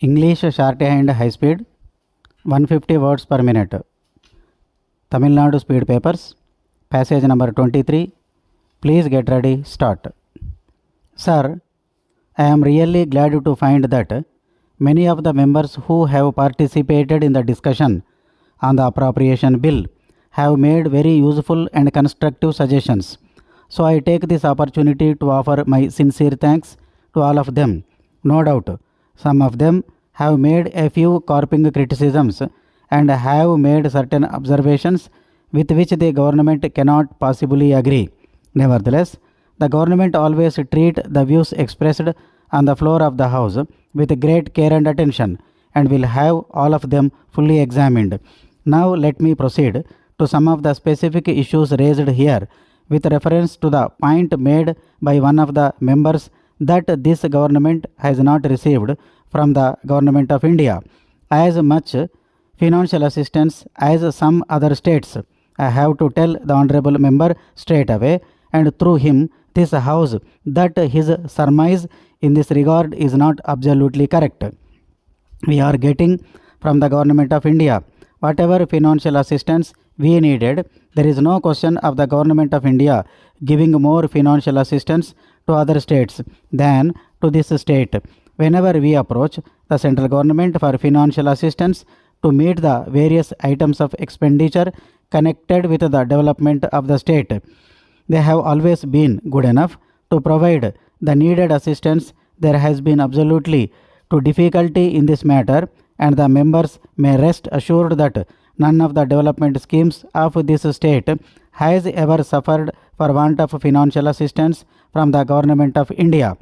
English shorthand high speed 150 words per minute. Tamil Nadu speed papers passage number 23. Please get ready, start. Sir, I am really glad to find that many of the members who have participated in the discussion on the appropriation bill have made very useful and constructive suggestions. So I take this opportunity to offer my sincere thanks to all of them. No doubt, some of them have made a few carping criticisms and have made certain observations with which the government cannot possibly agree. Nevertheless, the government always treat the views expressed on the floor of the House with great care and attention and will have all of them fully examined. Now let me proceed to some of the specific issues raised here with reference to the point made by one of the members that this government has not received from the government of India as much financial assistance as some other states. I have to tell the honorable member straight away and through him this House that his surmise in this regard is not absolutely correct. We are getting from the government of India whatever financial assistance we needed. There is no question of the government of India giving more financial assistance to other states than to this state. Whenever we approach the central government for financial assistance to meet the various items of expenditure connected with the development of the state, they have always been good enough to provide the needed assistance. There has been absolutely no difficulty in this matter, and the members may rest assured that none of the development schemes of this state has ever suffered for want of financial assistance from the government of India.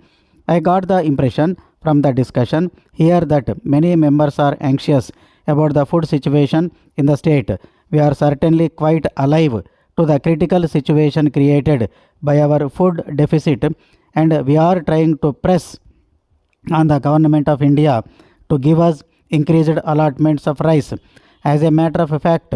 I got the impression from the discussion here that many members are anxious about the food situation in the state. We are certainly quite alive to the critical situation created by our food deficit, and we are trying to press on the government of India to give us increased allotments of rice. As a matter of fact,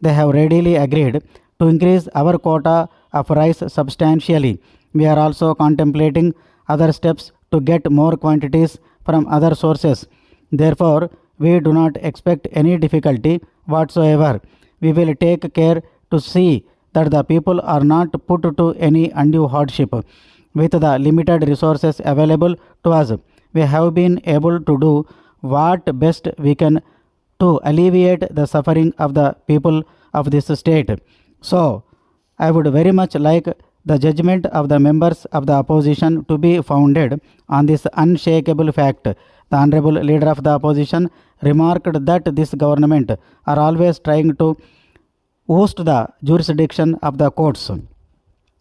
they have readily agreed to increase our quota of rice substantially. We are also contemplating other steps to get more quantities from other sources. Therefore, we do not expect any difficulty whatsoever. We will take care to see that the people are not put to any undue hardship. With the limited resources available to us, we have been able to do what best we can to alleviate the suffering of the people of this state. So, I would very much like the judgment of the members of the opposition to be founded on this unshakable fact. The honorable leader of the opposition remarked that this government are always trying to oust the jurisdiction of the courts.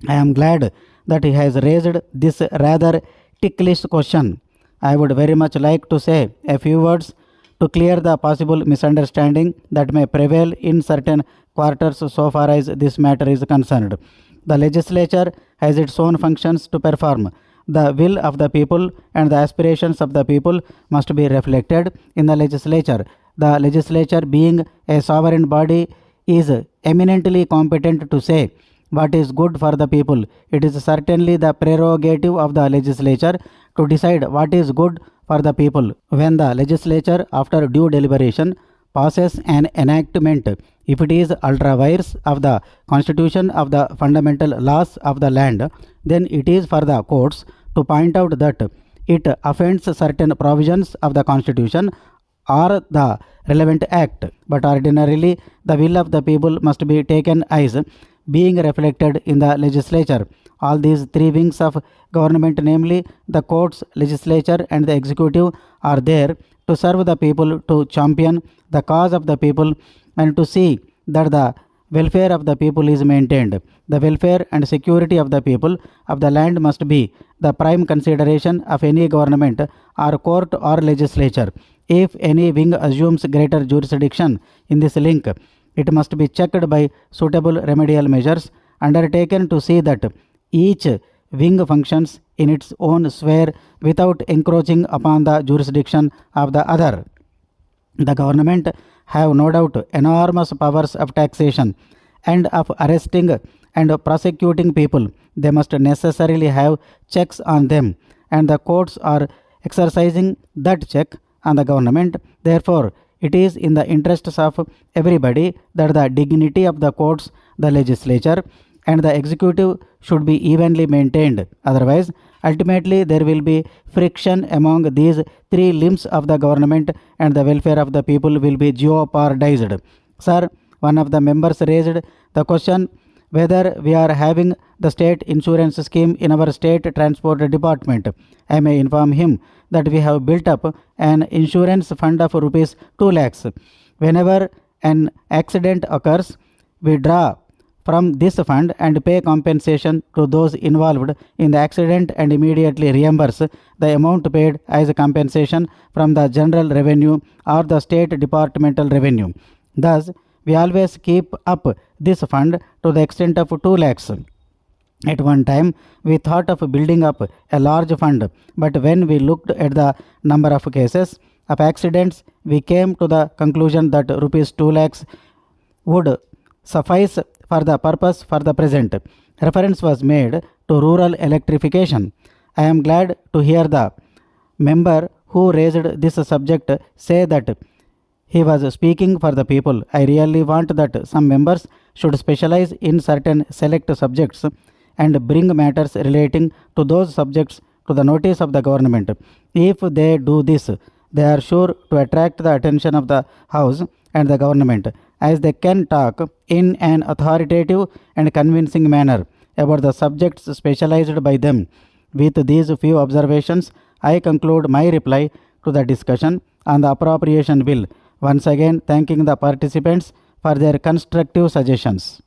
I am glad that he has raised this rather ticklish question. I would very much like to say a few words to clear the possible misunderstanding that may prevail in certain quarters so far as this matter is concerned. The legislature has its own functions to perform. The will of the people and the aspirations of the people must be reflected in the legislature. The legislature, being a sovereign body, is eminently competent to say what is good for the people. It is certainly the prerogative of the legislature to decide what is good for the people. When the legislature, after due deliberation, passes an enactment, if it is ultra vires of the constitution of the fundamental laws of the land, then it is for the courts to point out that it offends certain provisions of the constitution or the relevant act. But ordinarily, the will of the people must be taken as being reflected in the legislature. All these three wings of government, namely the courts, legislature and the executive, are there to serve the people, to champion the cause of the people and to see that the welfare of the people is maintained. The welfare and security of the people of the land must be the prime consideration of any government or court or legislature. If any wing assumes greater jurisdiction in this link, it must be checked by suitable remedial measures undertaken to see that each wing functions in its own sphere without encroaching upon the jurisdiction of the other. The government have no doubt enormous powers of taxation and of arresting and prosecuting people. They must necessarily have checks on them, and the courts are exercising that check on the government. Therefore, it is in the interests of everybody that the dignity of the courts, the legislature, and the executive should be evenly maintained. Otherwise, ultimately there will be friction among these three limbs of the government and the welfare of the people will be jeopardized. Sir, one of the members raised the question whether we are having the state insurance scheme in our state transport department. I may inform him that we have built up an insurance fund of rupees 2 lakhs. Whenever an accident occurs, we draw from this fund and pay compensation to those involved in the accident and immediately reimburse the amount paid as compensation from the general revenue or the state departmental revenue. Thus, we always keep up this fund to the extent of 2 lakhs. At one time, we thought of building up a large fund, but when we looked at the number of cases of accidents, we came to the conclusion that rupees 2 lakhs would suffice for the purpose for the present. Reference was made to rural electrification. I am glad to hear the member who raised this subject say that he was speaking for the people. I really want that some members should specialize in certain select subjects and bring matters relating to those subjects to the notice of the government. If they do this, they are sure to attract the attention of the House and the government, as they can talk in an authoritative and convincing manner about the subjects specialized by them. With these few observations, I conclude my reply to the discussion on the appropriation bill. Once again, thanking the participants for their constructive suggestions.